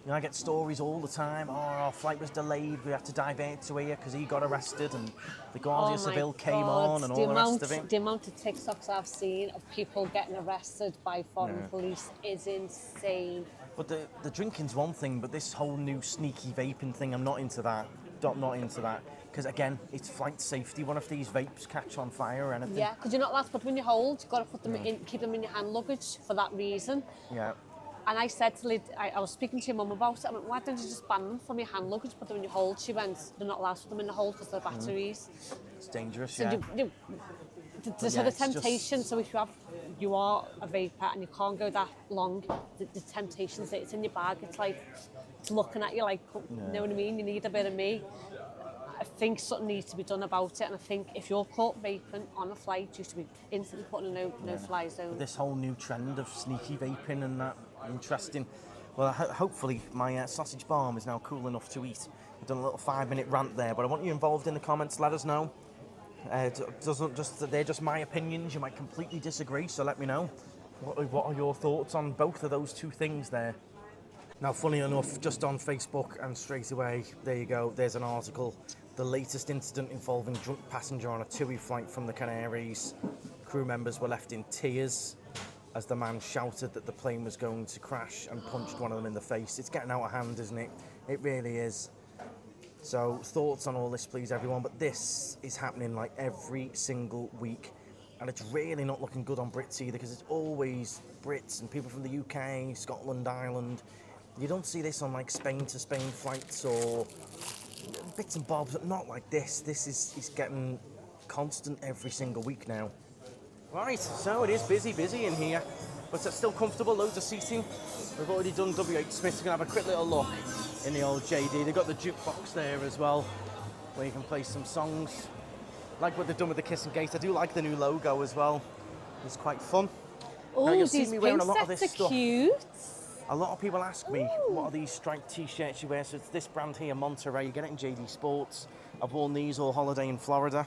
Speaker 1: I get stories all the time. Oh, our flight was delayed. We had to divert to here because he got arrested, and the Guardia Civil came on, and all the rest of it.
Speaker 2: The amount of TikToks I've seen of people getting arrested by foreign police is insane.
Speaker 1: But the drinking's one thing, but this whole new sneaky vaping thing, I'm not into that. Not into that. Because again, it's flight safety. What if these vapes catch on fire or anything?
Speaker 2: Yeah, because you're not allowed to put them in your hold. You've got to put them keep them in your hand luggage for that reason.
Speaker 1: Yeah.
Speaker 2: And I said to Lyd, I was speaking to your mum about it. I went, why don't you just ban them from your hand luggage, put them in your hold? She went, they're not allowed to put them in the hold because they're batteries.
Speaker 1: It's dangerous,
Speaker 2: So
Speaker 1: yeah.
Speaker 2: there's
Speaker 1: yeah,
Speaker 2: the
Speaker 1: it's
Speaker 2: temptation. So if you are a vapor and you can't go that long, the temptation's that it's in your bag. It's like, it's looking at you like, you know what I mean? You need a bit of me. I think something needs to be done about it, and I think if you're caught vaping on a flight, you should be instantly put in a no-fly zone.
Speaker 1: This whole new trend of sneaky vaping and that, interesting. Well, hopefully my sausage balm is now cool enough to eat. I've done a little 5-minute rant there, but I want you involved in the comments. Let us know. They're just my opinions. You might completely disagree, so let me know. What are your thoughts on both of those two things there? Now, funny enough, just on Facebook and straight away, there you go, there's an article. The latest incident involving drunk passenger on a TUI flight from the Canaries. Crew members were left in tears as the man shouted that the plane was going to crash and punched one of them in the face. It's getting out of hand, isn't it? It really is. So, thoughts on all this, please, everyone. But this is happening like every single week. And it's really not looking good on Brits either, because it's always Brits and people from the UK, Scotland, Ireland. You don't see this on like Spain to Spain flights or bits and bobs, but not like this. This is getting constant every single week now. Right, so it is busy in here, but it's still comfortable, loads of seating. We've already done W.H. Smith, so we're going to have a quick little look in the old JD. They've got the jukebox there as well, where you can play some songs. Like what they've done with the Kiss and Gate. I do like the new logo as well. It's quite fun.
Speaker 2: Oh,
Speaker 1: you'll
Speaker 2: these
Speaker 1: see me wearing a
Speaker 2: pink
Speaker 1: lot of this
Speaker 2: sets are
Speaker 1: stuff.
Speaker 2: cute.
Speaker 1: A lot of people ask me, what are these striped t-shirts you wear? So it's this brand here, Monterey. You get it in JD Sports. I've worn these all holiday in Florida.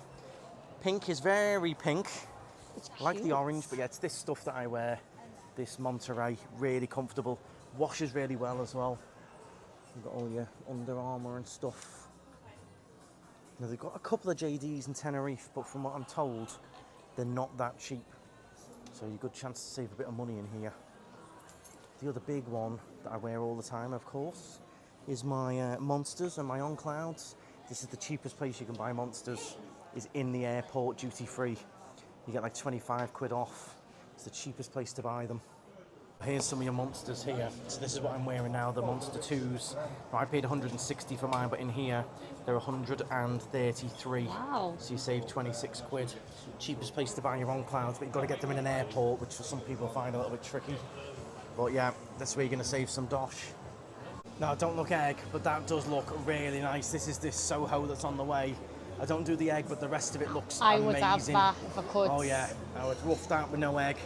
Speaker 1: Pink is very pink. I like the orange, but yeah, it's this stuff that I wear. This Monterey, really comfortable. Washes really well as well. You've got all your Under Armour and stuff. Now, they've got a couple of JDs in Tenerife, but from what I'm told, they're not that cheap. So you've a good chance to save a bit of money in here. The other big one that I wear all the time, of course, is my Monsters and my On Clouds. This is the cheapest place you can buy Monsters, is in the airport, duty free. You get like 25 quid off. It's the cheapest place to buy them. Here's some of your Monsters here. So this is what I'm wearing now, the Monster 2s. Now, I paid 160 for mine, but in here, they're 133.
Speaker 2: Wow.
Speaker 1: So you save 26 quid. Cheapest place to buy your On Clouds, but you've got to get them in an airport, which for some people find a little bit tricky. But yeah, that's where you're going to save some dosh. Now, don't look egg, but that does look really nice. This is this Soho that's on the way. I don't do the egg, but the rest of it looks amazing.
Speaker 2: I would have that if I could.
Speaker 1: Oh yeah, I would rough that with no egg.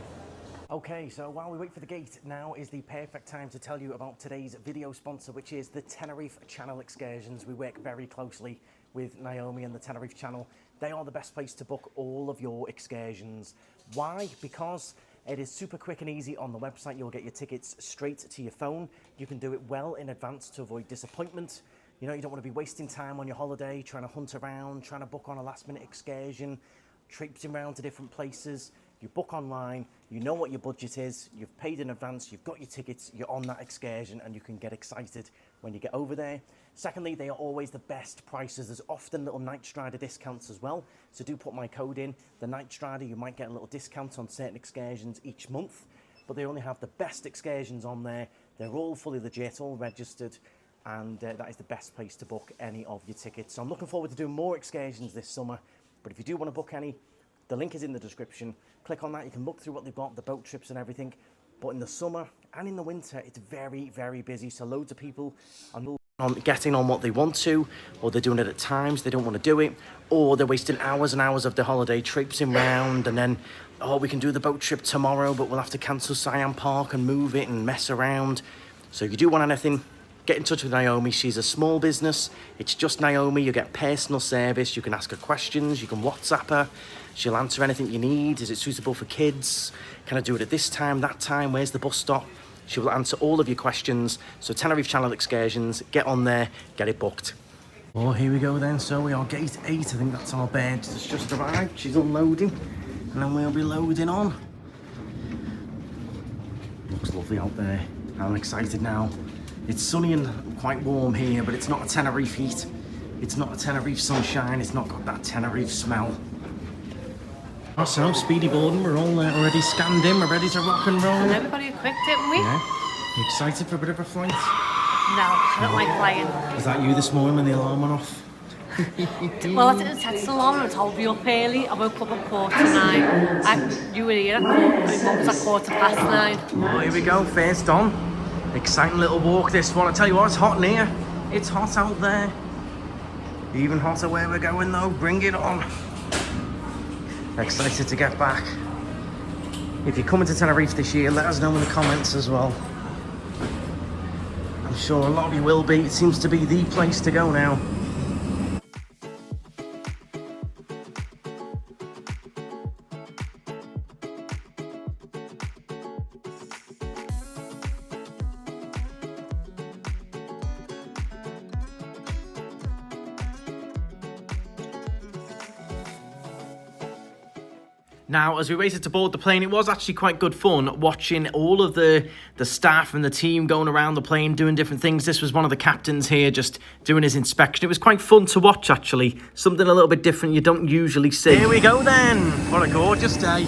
Speaker 1: Okay, so while we wait for the gate, now is the perfect time to tell you about today's video sponsor, which is the Tenerife Channel Excursions. We work very closely with Naomi and the Tenerife Channel. They are the best place to book all of your excursions. Why? Because it is super quick and easy on the website. You'll get your tickets straight to your phone. You can do it well in advance to avoid disappointment. You know, you don't want to be wasting time on your holiday, trying to hunt around, trying to book on a last-minute excursion, traipsing around to different places. You book online, you know what your budget is, you've paid in advance, you've got your tickets, you're on that excursion, and you can get excited when you get over there. Secondly, they are always the best prices. There's often little Night Strider discounts as well, so do put my code in. The Night Strider, you might get a little discount on certain excursions each month, but they only have the best excursions on there. They're all fully legit, all registered, and that is the best place to book any of your tickets. So I'm looking forward to doing more excursions this summer, but if you do want to book any, the link is in the description. Click on that, you can look through what they've got, the boat trips and everything. But in the summer and in the winter, it's very, very busy. So loads of people are getting on what they want to, or they're doing it at times they don't want to do it, or they're wasting hours and hours of their holiday traipsing around, and then, oh, we can do the boat trip tomorrow, but we'll have to cancel Siam Park and move it and mess around. So if you do want anything, get in touch with Naomi. She's a small business. It's just Naomi. You get personal service. You can ask her questions. You can WhatsApp her. She'll answer anything you need. Is it suitable for kids? Can I do it at this time, that time? Where's the bus stop? She will answer all of your questions. So Tenerife Channel Excursions, get on there, get it booked. Oh, here we go then. So we are gate 8. I think that's our bed that's just arrived. She's unloading, and then we'll be loading on. Looks lovely out there. I'm excited now. It's sunny and quite warm here, but it's not a Tenerife heat. It's not a Tenerife sunshine. It's not got that Tenerife smell. So, speedy boarding. We're all already scanned in. We're ready to rock and roll.
Speaker 2: And everybody equipped, didn't we?
Speaker 1: Yeah. You excited for a bit of a flight?
Speaker 2: No, I don't like flying.
Speaker 1: Was that you this morning when the alarm went off?
Speaker 2: Well, I didn't set the alarm. I told you up early. I woke up at 9:15. You were here at Mum's at 9:15.
Speaker 1: Oh, here we go. First on. Exciting little walk, this one. I tell you what, it's hot in here. It's hot out there. Even hotter where we're going though. Bring it on. Excited to get back. If you're coming to Tenerife this year, let us know in the comments as well. I'm sure a lot of you will be. It seems to be the place to go now. Now, as we waited to board the plane, it was actually quite good fun watching all of the staff and the team going around the plane doing different things. This was one of the captains here just doing his inspection. It was quite fun to watch, actually. Something a little bit different you don't usually see. Here we go then. What a gorgeous day.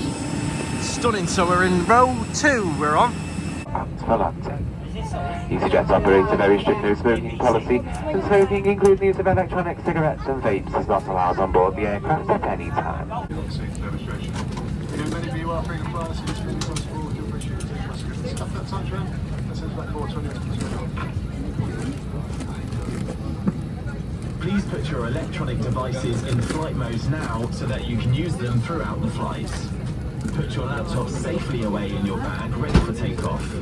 Speaker 1: Stunning. So we're in row 2 we're on.
Speaker 6: EasyJet operates a very strict no smoking policy, and smoking, including the use of electronic cigarettes and vapes, is not allowed on board the aircraft at any time.
Speaker 7: Many of you are freedom flyers, so it's really possible to appreciate it. Stuff that time trend, that says back 420.
Speaker 8: Please put your electronic devices in flight mode now so that you can use them throughout the flight. Put your laptop safely away in your bag, ready for takeoff.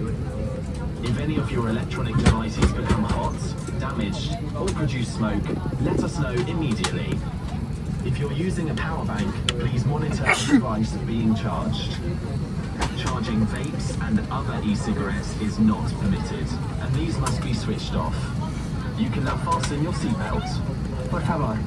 Speaker 8: If any of your electronic devices become hot, damaged, or produce smoke, let us know immediately. If you're using a power bank, please monitor the device being charged. Charging vapes and other e-cigarettes is not permitted, and these must be switched off. You can now fasten your seatbelt. Por favor.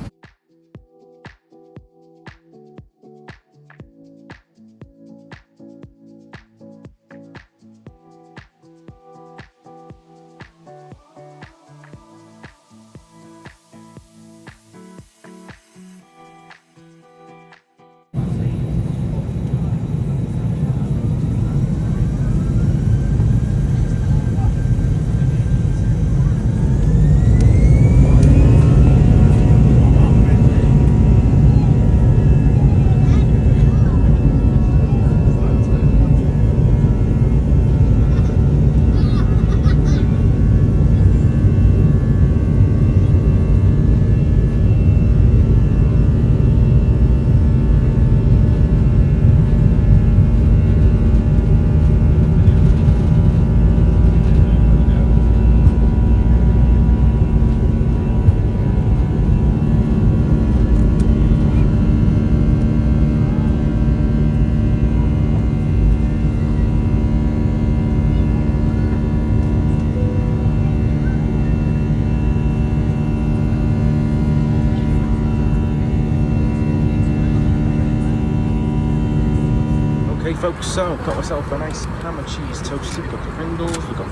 Speaker 1: Okay folks, so got myself a nice ham and cheese toastie. We've got the Pringles, we've got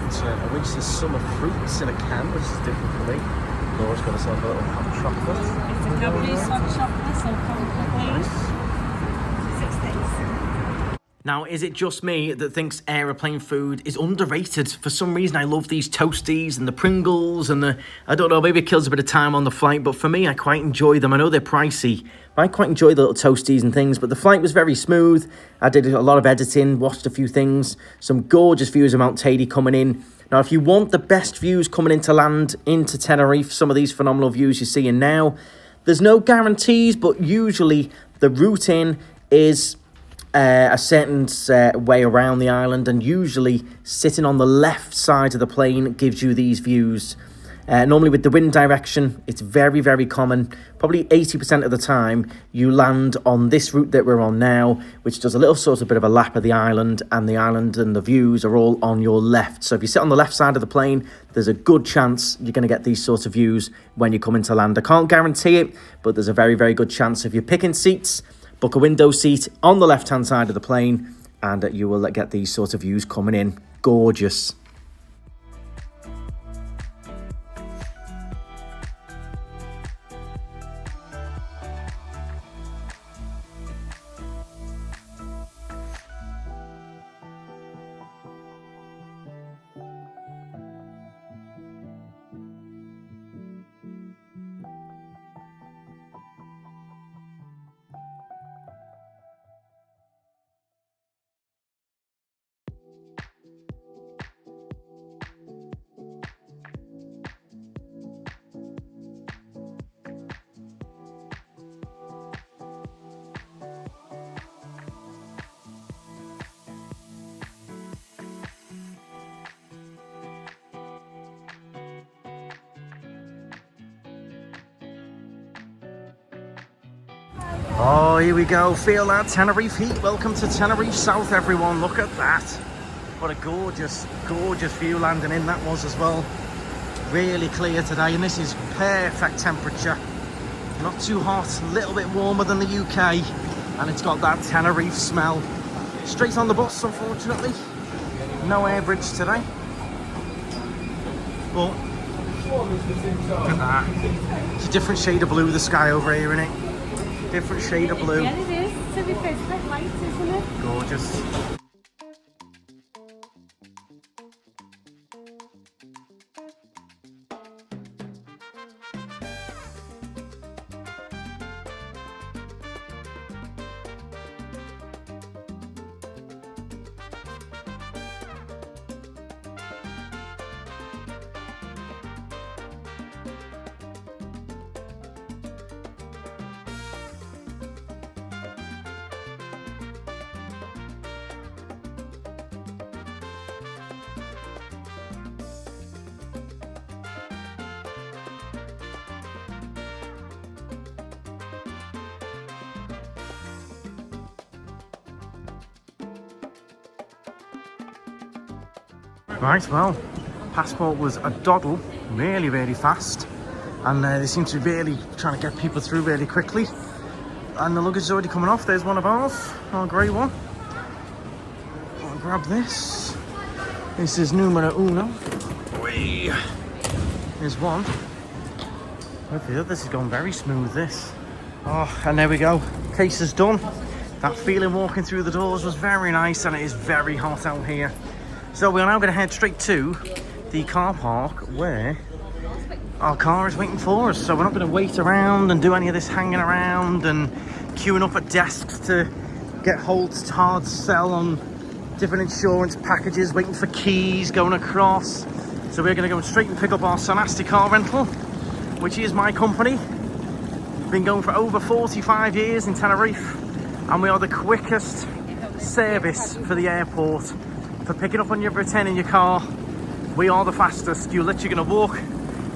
Speaker 1: Oasis summer fruits in a can, which is different for me. Laura's got herself a little hot chocolate.
Speaker 2: It's a Cadbury's hot chocolate, so comfortably. 6 days.
Speaker 1: Now, is it just me that thinks aeroplane food is underrated? For some reason, I love these toasties and the Pringles and the... I don't know, maybe it kills a bit of time on the flight, but for me, I quite enjoy them. I know they're pricey, but I quite enjoy the little toasties and things. But the flight was very smooth. I did a lot of editing, watched a few things. Some gorgeous views of Mount Tady coming in. Now, if you want the best views coming into land, into Tenerife, some of these phenomenal views you're seeing now, there's no guarantees, but usually the route in is... a certain way around the island, and usually sitting on the left side of the plane gives you these views. Normally with the wind direction, it's very, very common. Probably 80% of the time, you land on this route that we're on now, which does a little sort of bit of a lap of the island and the views are all on your left. So if you sit on the left side of the plane, there's a good chance you're going to get these sorts of views when you come into land. I can't guarantee it, but there's a very, very good chance. If you're picking seats, book a window seat on the left-hand side of the plane, and you will get these sort of views coming in. Gorgeous. Oh, here we go. Feel that Tenerife heat. Welcome to Tenerife South, everyone. Look at that. What a gorgeous, gorgeous view landing in that was as well. Really clear today, and this is perfect temperature. Not too hot, a little bit warmer than the UK, and it's got that Tenerife smell. Straight on the bus, unfortunately. No air bridge today. But look at that. It's a different shade of blue, the sky over here, isn't it? Different shade of blue.
Speaker 2: Yeah, it is. To be fair, it's quite light, isn't it?
Speaker 1: Gorgeous. Right, well, passport was a doddle, really, really fast, and they seem to be really trying to get people through really quickly. And the luggage is already coming off. There's one of ours, our grey one. I'll grab this. This is numero uno. There's one. Hopefully this is going very smooth, this. Oh, and there we go. Case is done. That feeling walking through the doors was very nice, and it is very hot out here. So we're now going to head straight to the car park where our car is waiting for us. So we're not going to wait around and do any of this hanging around and queuing up at desks to get hard to sell on different insurance packages, waiting for keys, going across. So we're going to go straight and pick up our Sonasti car rental, which is my company. Been going for over 45 years in Tenerife, and we are the quickest service for the airport. For picking up on your return in your car, we are the fastest. You're literally going to walk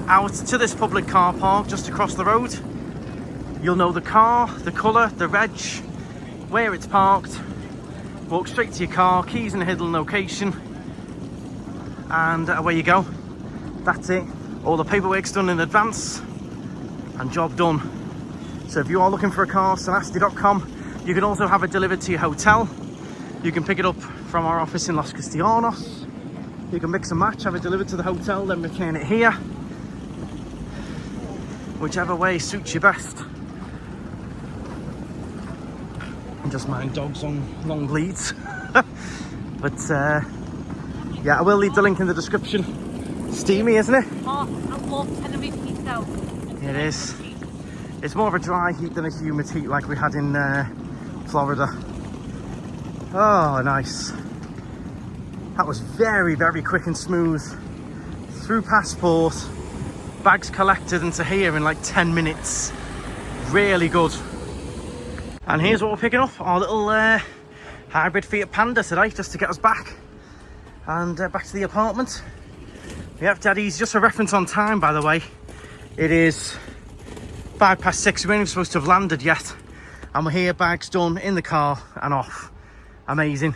Speaker 1: out to this public car park just across the road. You'll know the car, the colour, the reg, where it's parked. Walk straight to your car, keys in a hidden location, and away you go. That's it. All the paperwork's done in advance, and job done. So if you are looking for a car, sonasti.com. You can also have it delivered to your hotel. You can pick it up from our office in Los Castellanos. You can mix and match, have it delivered to the hotel, then return it here. Whichever way suits you best. And just mind dogs on long leads. But yeah, I will leave the link in the description. Steamy, isn't it?
Speaker 2: Oh, I love Tenerife heat though.
Speaker 1: It is. It's more of a dry heat than a humid heat like we had in Florida. Oh, nice. That was very, very quick and smooth. Through passport, bags collected into here in like 10 minutes. Really good. And here's what we're picking up, our little hybrid Fiat Panda today, just to get us back. And back to the apartment. Yep, Daddy's, just for reference on time, by the way, it is 6:05. We weren't supposed to have landed yet. And we're here, bags done, in the car and off. Amazing.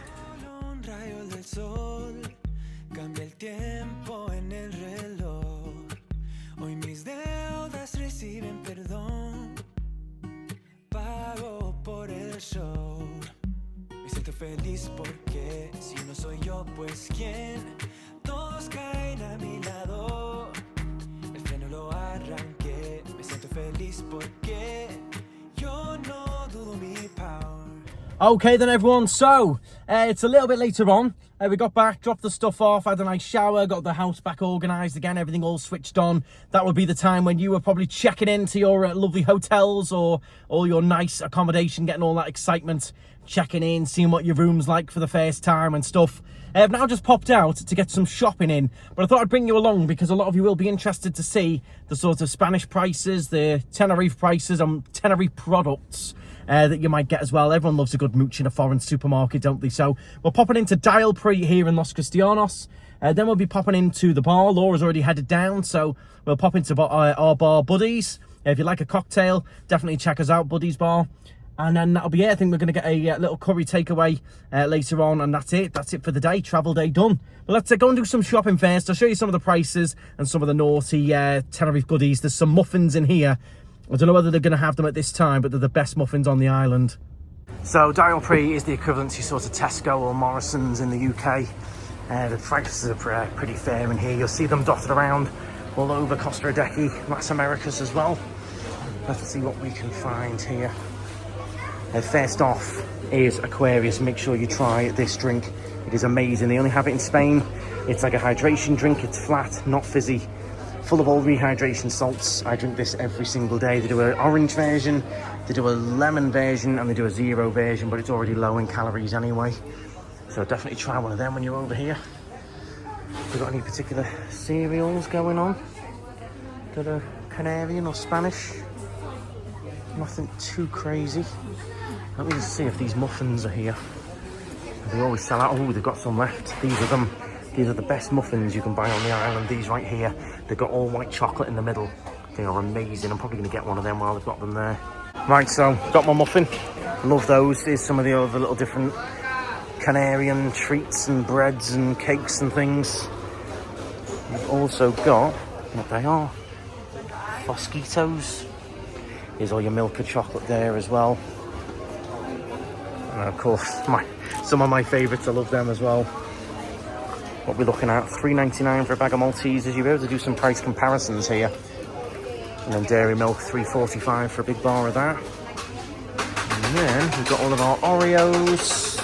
Speaker 9: Feliz porque si no soy yo pues quién, todos caen a mi lado, el freno lo arranqué, me siento feliz porque yo no dudo mi power.
Speaker 1: Okay then everyone, so it's a little bit later on. We got back, dropped the stuff off, had a nice shower, got the house back organised again, everything all switched on. That would be the time when you were probably checking into your lovely hotels or all your nice accommodation, getting all that excitement, checking in, seeing what your room's like for the first time and stuff. I've now just popped out to get some shopping in, but I thought I'd bring you along because a lot of you will be interested to see the sort of Spanish prices, the Tenerife prices and Tenerife products that you might get as well. Everyone loves a good mooch in a foreign supermarket, don't they? So we're popping into Dial Pre here in Los Castellanos. Then we'll be popping into the bar. Laura's already headed down, so we'll pop into our bar Buddies. If you like a cocktail, definitely check us out, Buddies Bar. And then that'll be it. I think we're going to get a little curry takeaway later on, and that's it. That's it for the day. Travel day done. But let's go and do some shopping first. I'll show you some of the prices and some of the naughty Tenerife goodies. There's some muffins in here. I don't know whether they're going to have them at this time, but they're the best muffins on the island. So Dial Pre is the equivalent to sort of Tesco or Morrison's in the UK. The prices are pretty fair in here. You'll see them dotted around all over Costa Rica, Las Americas as well. Let's see what we can find here. First off is Aquarius. Make sure you try this drink. It is amazing. They only have it in Spain. It's like a hydration drink. It's flat, not fizzy, full of all rehydration salts. I drink this every single day. They do an orange version, they do a lemon version, and they do a zero version, but it's already low in calories anyway. So definitely try one of them when you're over here. Have we got any particular cereals going on that are Canarian or Spanish? Nothing too crazy. Let me just see if these muffins are here. They always sell out. Oh, they've got some left. These are them. These are the best muffins you can buy on the island. These right here. They've got all white chocolate in the middle. They are amazing. I'm probably going to get one of them while they've got them there. Right, so got my muffin. Love those. Here's some of the other little different Canarian treats and breads and cakes and things. We've also got what they are. Fosquitos. Here's all your Milka chocolate there as well. And of course, some of my favourites, I love them as well. What we're looking at, $3.99 for a bag of Maltesers. You'll be able to do some price comparisons here. And then Dairy Milk, $3.45 for a big bar of that. And then we've got all of our Oreos.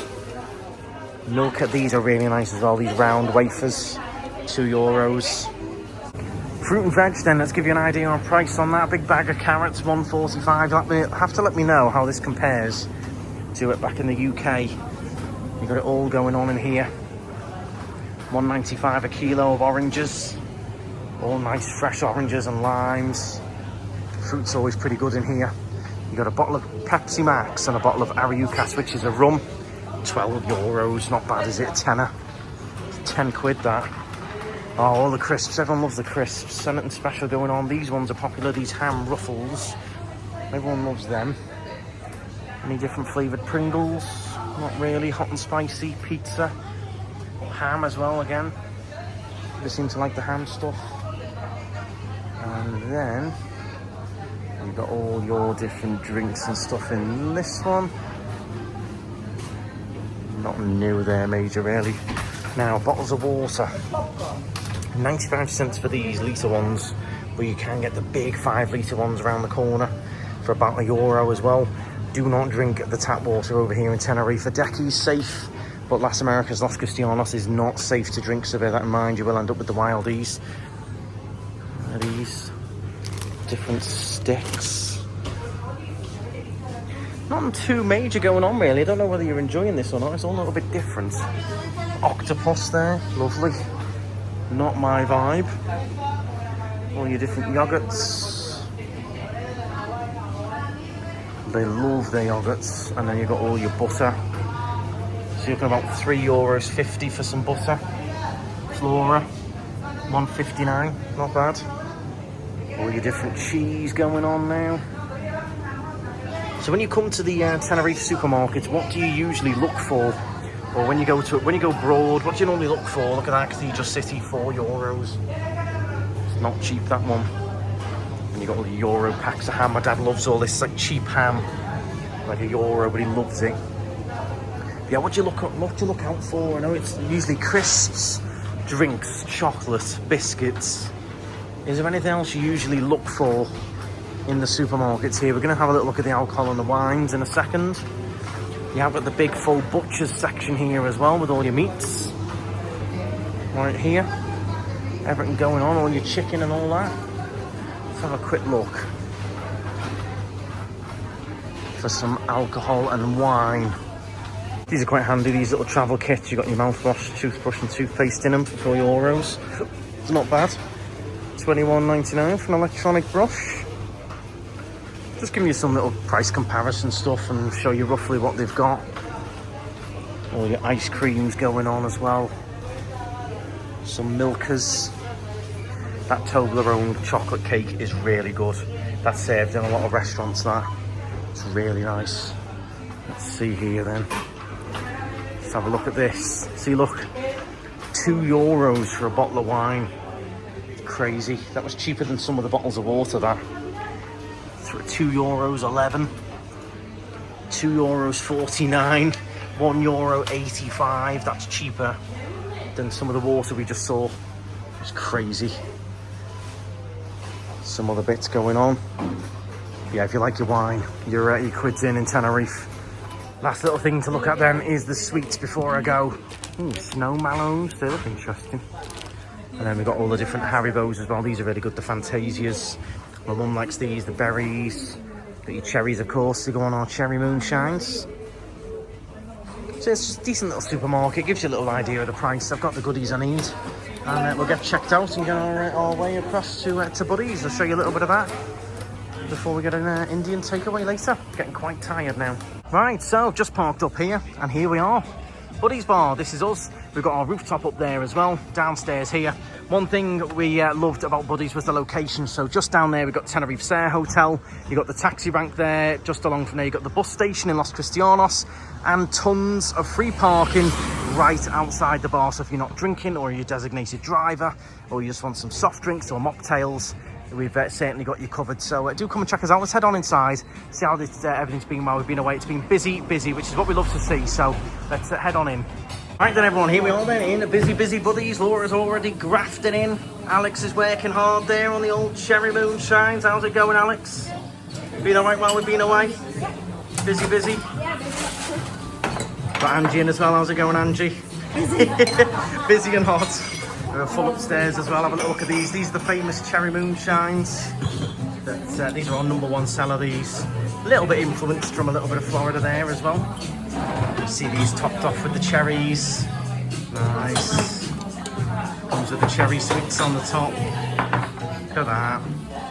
Speaker 1: Milka, these are really nice as well, these round wafers, €2. Fruit and veg then, let's give you an idea on price on that. Big bag of carrots, $1.45. Have to let me know how this compares to it back in the UK. You've got it all going on in here. $1.95 a kilo of oranges. All nice fresh oranges and limes. Fruit's always pretty good in here. You've got a bottle of Pepsi Max and a bottle of Ariukas, which is a rum. €12, not bad, is it? A tenner. 10 quid that. Oh, all the crisps, everyone loves the crisps. Anything special going on. These ones are popular, these ham ruffles. Everyone loves them. Any different flavoured Pringles? Not really. Hot and spicy pizza. Ham as well again. They seem to like the ham stuff. And then you've got all your different drinks and stuff in this one. Nothing new there major really. Now bottles of water. 95 cents for these litre ones, but you can get the big 5 litre ones around the corner for about €1 as well. Do not drink the tap water over here in Tenerife. Decky's safe, but Las Americas, Los Cristianos is not safe to drink, so bear that in mind. You will end up with the wildies. These different sticks. Nothing too major going on really. I don't know whether you're enjoying this or not. It's all a little bit different. Octopus there, lovely. Not my vibe. All your different yogurts. They love their yogurts. And then you've got all your butter. So you're looking about €3.50 for some butter. Flora, $1.59, not bad. All your different cheese going on now. So when you come to the Tenerife supermarkets, what do you usually look for? Or when you go abroad, what do you normally look for? Look at that Cathedral City, €4. It's not cheap, that one. And you got all the Euro packs of ham. My dad loves all this like cheap ham, like €1, but he loves it. Yeah, what do you look out for? I know it's usually crisps, drinks, chocolate, biscuits. Is there anything else you usually look for in the supermarkets here? We're going to have a little look at the alcohol and the wines in a second. You have got the big full butcher's section here as well with all your meats. Right here. Everything going on, all your chicken and all that. Let's have a quick look for some alcohol and wine. These are quite handy, these little travel kits. You've got your mouthwash, toothbrush and toothpaste in them for €4. It's not bad. $21.99 for an electronic brush. Just giving you some little price comparison stuff and show you roughly what they've got. All your ice creams going on as well. Some Milkas. That Toblerone chocolate cake is really good. That's served in a lot of restaurants, that. It's really nice. Let's see here then. Let's have a look at this. See, look, €2 for a bottle of wine. Crazy. That was cheaper than some of the bottles of water, that. €2.11. €2.49. €1.85. That's cheaper than some of the water we just saw. It's crazy. Some other bits going on. Yeah, if you like your wine, you're 80 quid in Tenerife. Last little thing to look at then is the sweets before I go. Snow mallows, they look interesting. And then we've got all the different Haribos as well. These are really good, the Fantasias. My mum likes these, the berries. Got your cherries, of course, to go on our cherry moonshines. So it's just a decent little supermarket, gives you a little idea of the price. I've got the goodies I need. And we'll get checked out and go our way across to Buddies. I'll show you a little bit of that before we get an Indian takeaway later. Getting quite tired now. Right, so just parked up here, and here we are. Buddies Bar, this is us. We've got our rooftop up there as well, downstairs here. One thing we loved about Buddies was the location. So just down there, we've got Tenerife South Hotel. You've got the taxi rank there. Just along from there, you've got the bus station in Los Cristianos. And tons of free parking right outside the bar. So if you're not drinking, or you're a designated driver, or you just want some soft drinks or mocktails, we've certainly got you covered. So do come and check us out. Let's head on inside, see how everything's been while we've been away. It's been busy, which is what we love to see. So let's head on in. Right then, everyone, here we are then in a busy Buddies. Laura's already grafted in. Alex is working hard there on the old cherry moonshines. How's it going, Alex? Been all right while we've been away? Busy? Got Angie in as well. How's it going, Angie? Busy and hot. We're full upstairs as well. Have a look at these. These are the famous cherry moonshines. These are our #1 seller, these. A little bit influenced from a little bit of Florida there as well. You see these topped off with the cherries. Nice. Comes with the cherry sweets on the top. Look at that.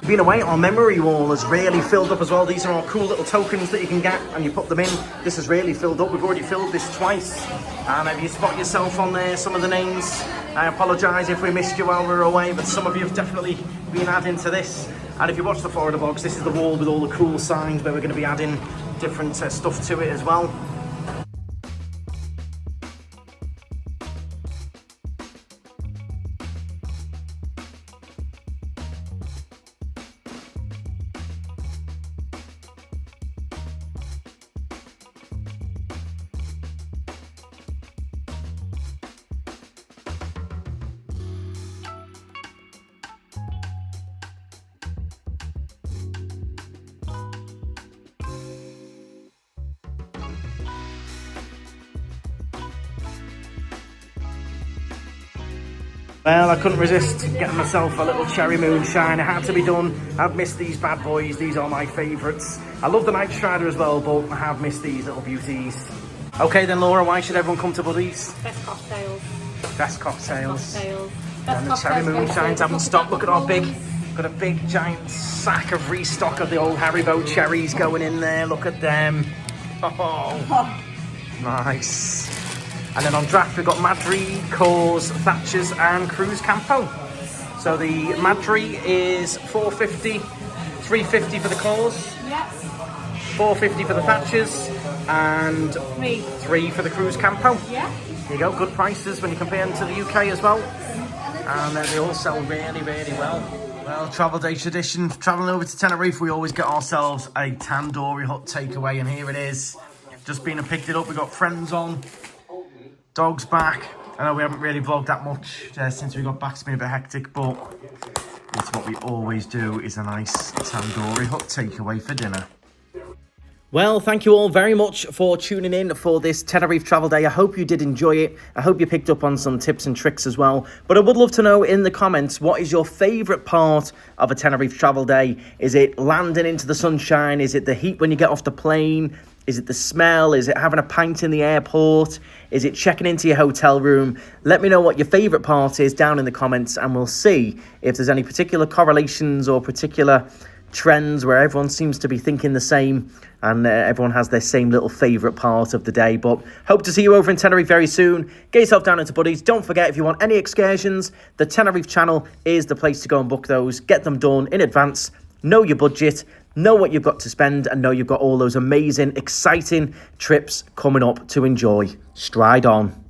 Speaker 1: Been away, our memory wall has really filled up as well. These are our cool little tokens that you can get, and you put them in. This has really filled up. We've already filled this twice. And if you spot yourself on there, some of the names, I apologise if we missed you while we were away, but some of you have definitely been adding to this. And if you watch the Florida vlogs, this is the wall with all the cool signs where we're going to be adding different stuff to it as well. Well, I couldn't resist getting myself a little cherry moonshine. It had to be done. I've missed these bad boys. These are my favourites. I love the Night Strider as well, but I have missed these little beauties. Okay then, Laura, why should everyone come to Buddies?
Speaker 2: Best cocktails.
Speaker 1: Best cocktails.
Speaker 2: Best
Speaker 1: And the cherry moonshines haven't stopped. Look at our got a big giant sack of restock of the old Haribo cherries going in there. Look at them. Oh, nice. And then on draft, we've got Madri, Coors, Thatchers, and Cruz Campo. So the Madri is $4.50, $3.50 for the Coors,
Speaker 2: Yep.
Speaker 1: $4.50 for the Thatchers, and $3 for the Cruz Campo.
Speaker 2: Yeah.
Speaker 1: There you go, good prices when you compare them to the UK as well. And they all sell really well. Well, Travel Day tradition, travelling over to Tenerife, we always get ourselves a tandoori hut takeaway, and here it is. Just been and picked it up. We got friends on. Dog's back. I know we haven't really vlogged that much since we got back. It's been a bit hectic, but it's what we always do, is a nice tandoori hut takeaway for dinner. Well, thank you all very much for tuning in for this Tenerife Travel Day. I hope you did enjoy it. I hope you picked up on some tips and tricks as well. But I would love to know in the comments, what is your favourite part of a Tenerife Travel Day? Is it landing into the sunshine? Is it the heat when you get off the plane? Is it the smell? Is it having a pint in the airport? Is it checking into your hotel room? Let me know what your favourite part is down in the comments, and we'll see if there's any particular correlations or particular trends where everyone seems to be thinking the same, and everyone has their same little favourite part of the day. But hope to see you over in Tenerife very soon. Get yourself down into Buddies. Don't forget, if you want any excursions, the Tenerife channel is the place to go and book those. Get them done in advance. Know your budget. know what you've got to spend and know you've got all those amazing, exciting trips coming up to enjoy. Stride on.